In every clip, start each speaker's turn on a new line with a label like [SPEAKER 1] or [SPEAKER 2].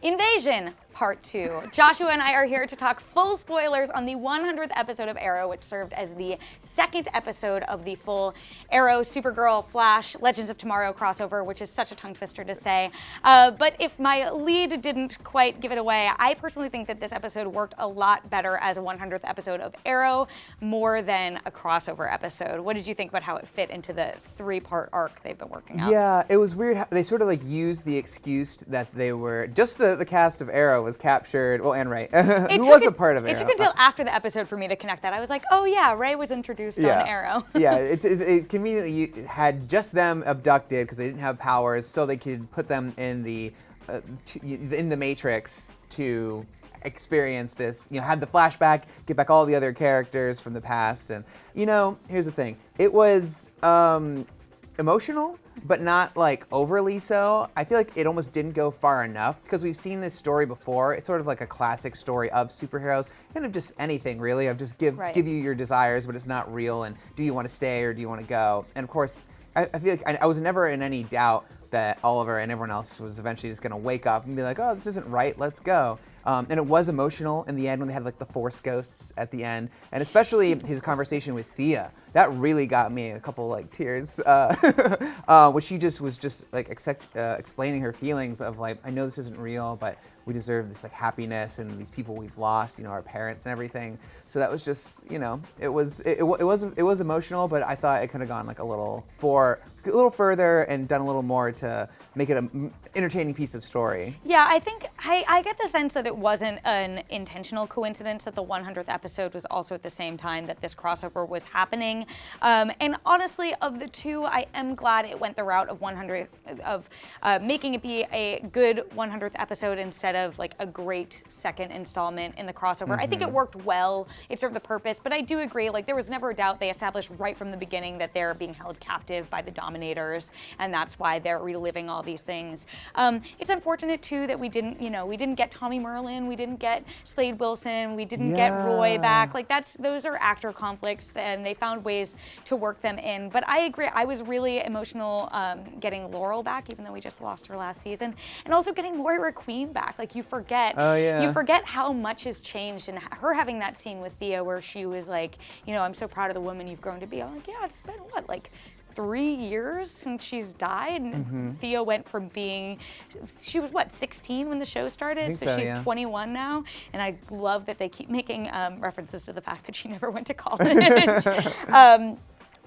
[SPEAKER 1] Invasion Part 2. Joshua and I are here to talk full spoilers on the 100th episode of Arrow, which served as the second episode of the full Arrow, Supergirl, Flash, Legends of Tomorrow crossover, which is such a tongue twister to say. But if my lead didn't quite give it away, I personally think that this episode worked a lot better as a 100th episode of Arrow, more than a crossover episode. What did you think about how it fit into the 3-part arc they've been working out?
[SPEAKER 2] Yeah, it was weird how they sort of like used the excuse that they were, just the cast of Arrow was captured, well, and Ray, who was a part of Arrow.
[SPEAKER 1] It took until after the episode for me to connect that. I was like, oh yeah, Ray was introduced on Arrow.
[SPEAKER 2] Yeah, it conveniently had just them abducted because they didn't have powers, so they could put them in the Matrix to experience this, have the flashback, get back all the other characters from the past. And, here's the thing. It was emotional, but not like overly so. I feel like it almost didn't go far enough because we've seen this story before. It's sort of like a classic story of superheroes and of just anything really, of just give you your desires, but it's not real. And do you want to stay or do you want to go? And of course, I feel like I was never in any doubt that Oliver and everyone else was eventually just going to wake up and be like, oh, this isn't right, let's go. And it was emotional in the end when they had like the Force ghosts at the end, and especially his conversation with Thea. That really got me a couple like tears, where she just was just like explaining her feelings of like, I know this isn't real, but we deserve this like happiness and these people we've lost, our parents and everything. So that was just, it was emotional, but I thought it could have gone like a little further and done a little more to make it an entertaining piece of story.
[SPEAKER 1] Yeah, I think I get the sense that it wasn't an intentional coincidence that the 100th episode was also at the same time that this crossover was happening. And honestly, of the two, I am glad it went the route of making it be a good 100th episode instead of like a great second installment in the crossover. Mm-hmm. I think it worked well. It served the purpose, but I do agree, like there was never a doubt they established right from the beginning that they're being held captive by the Dominators, and that's why they're reliving all these things. It's unfortunate too that we didn't get Tommy Merlin, we didn't get Slade Wilson, we didn't get Roy back. Like those are actor conflicts, and they found ways to work them in. But I agree, I was really emotional getting Laurel back, even though we just lost her last season, and also getting Moira Queen back. Like you forget how much has changed, and her having that scene with Thea where she was like, I'm so proud of the woman you've grown to be. I'm like, yeah, it's been what, like 3 years since she's died, and Thea went from she was 16 when the show started, so she's 21 now, and I love that they keep making references to the fact that she never went to college.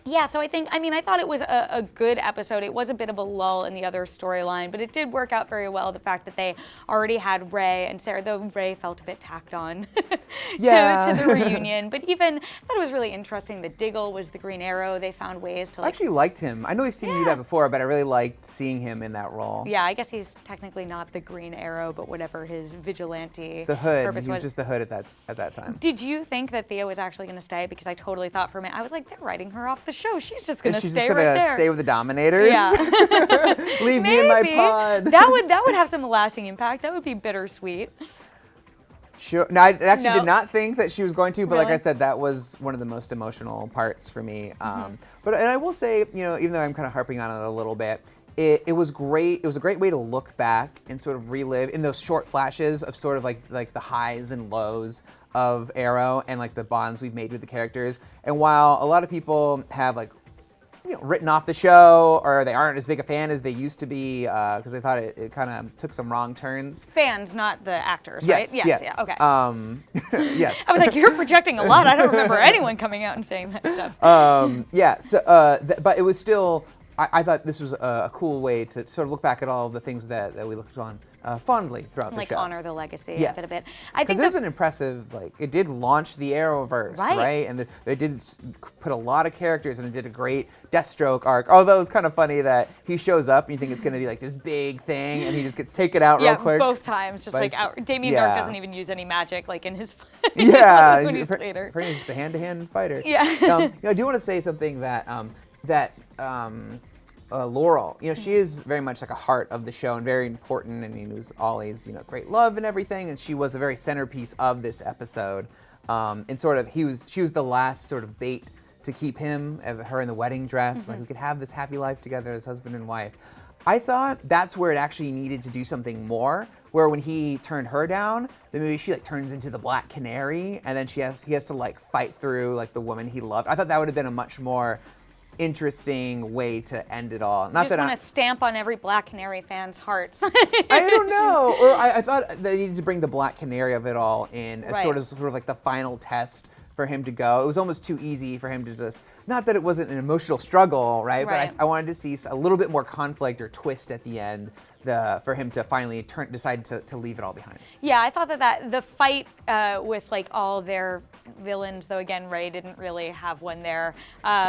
[SPEAKER 1] Yeah, so I thought it was a good episode. It was a bit of a lull in the other storyline, but it did work out very well, the fact that they already had Ray and Sarah, though Ray felt a bit tacked on to the reunion. But I thought it was really interesting that Diggle was the Green Arrow. They found ways to
[SPEAKER 2] I actually liked him. I know we've seen him do that before, but I really liked seeing him in that role.
[SPEAKER 1] Yeah, I guess he's technically not the Green Arrow, but whatever his vigilante
[SPEAKER 2] The Hood.
[SPEAKER 1] purpose
[SPEAKER 2] he was just the Hood at that time.
[SPEAKER 1] Did you think that Thea was actually going to stay? Because I totally thought for a minute, I was like, they're writing her off the show. She's just going to stay right there.
[SPEAKER 2] Stay with the Dominators?
[SPEAKER 1] Yeah.
[SPEAKER 2] Leave me in my pod.
[SPEAKER 1] That would have some lasting impact. That would be bittersweet.
[SPEAKER 2] Sure. No, I actually did not think that she was going to, but
[SPEAKER 1] Really?
[SPEAKER 2] like I said, that was one of the most emotional parts for me. But I will say, even though I'm kind of harping on it a little bit, it was great. It was a great way to look back and sort of relive in those short flashes of sort of like the highs and lows of Arrow and like the bonds we've made with the characters. And while a lot of people have like written off the show, or they aren't as big a fan as they used to be because they thought it kind of took some wrong turns.
[SPEAKER 1] Fans, not the actors, right?
[SPEAKER 2] Yes.
[SPEAKER 1] Yeah, okay.
[SPEAKER 2] Yes.
[SPEAKER 1] I was like, you're projecting a lot. I don't remember anyone coming out and saying that stuff.
[SPEAKER 2] But it was still, I thought this was a cool way to sort of look back at all the things that we looked on fondly throughout the show.
[SPEAKER 1] Like honor the legacy
[SPEAKER 2] yes.
[SPEAKER 1] of it a bit.
[SPEAKER 2] Because it is an impressive, it did launch the Arrowverse, right? And they did put a lot of characters, and it did a great Deathstroke arc. Although it's kind of funny that he shows up and you think it's going to be like this big thing, and he just gets taken out real quick.
[SPEAKER 1] Yeah, both times. Just Damien Dark doesn't even use any magic in his
[SPEAKER 2] yeah,
[SPEAKER 1] he's later.
[SPEAKER 2] Pretty much just a hand-to-hand fighter.
[SPEAKER 1] Yeah.
[SPEAKER 2] I do want to say something that Laurel, she is very much like a heart of the show and very important, and it was always, great love and everything, and she was a very centerpiece of this episode. And sort of, she was the last sort of bait to keep her in the wedding dress, like we could have this happy life together as husband and wife. I thought that's where it actually needed to do something more, Where when he turned her down, then maybe she like turns into the Black Canary, and then he has to like fight through like the woman he loved. I thought that would have been a much more interesting way to end it all. Not
[SPEAKER 1] you just want to stamp on every Black Canary fan's hearts.
[SPEAKER 2] I don't know. Or I thought they needed to bring the Black Canary of it all in as
[SPEAKER 1] Right.
[SPEAKER 2] sort of like the final test for him to go. It was almost too easy for him to just, not that it wasn't an emotional struggle, right?
[SPEAKER 1] Right.
[SPEAKER 2] But I wanted to see a little bit more conflict or twist at the end for him to finally decide to leave it all behind.
[SPEAKER 1] Yeah, I thought that the fight with like all their villains, though again, Ray didn't really have one there.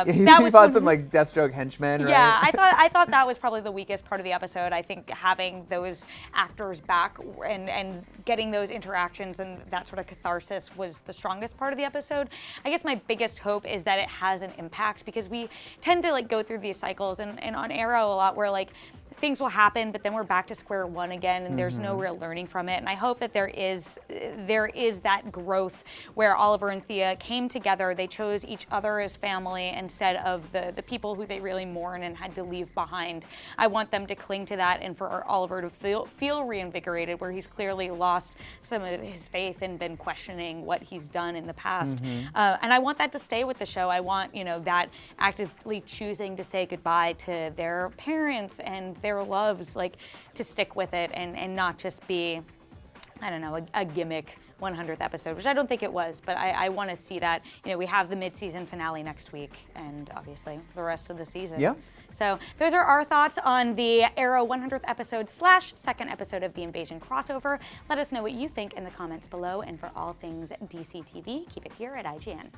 [SPEAKER 2] He
[SPEAKER 1] That was
[SPEAKER 2] fought some like Deathstroke henchmen, right?
[SPEAKER 1] Yeah, I thought that was probably the weakest part of the episode. I think having those actors back and getting those interactions and that sort of catharsis was the strongest part of the episode. I guess my biggest hope is that it has an impact, because we tend to like go through these cycles and on Arrow a lot where like things will happen, but then we're back to square one again, and there's no real learning from it. And I hope that there is that growth where Oliver and Thea came together. They chose each other as family instead of the people who they really mourn and had to leave behind. I want them to cling to that, and for Oliver to feel reinvigorated, where he's clearly lost some of his faith and been questioning what he's done in the past. And I want that to stay with the show. I want, that actively choosing to say goodbye to their parents and their loves, like, to stick with it and not just be, I don't know, a gimmick 100th episode, which I don't think it was, but I want to see that. We have the mid-season finale next week, and obviously the rest of the season.
[SPEAKER 2] Yeah.
[SPEAKER 1] So those are our thoughts on the Arrow 100th episode / second episode of the Invasion crossover. Let us know what you think in the comments below, and for all things DC TV, keep it here at IGN.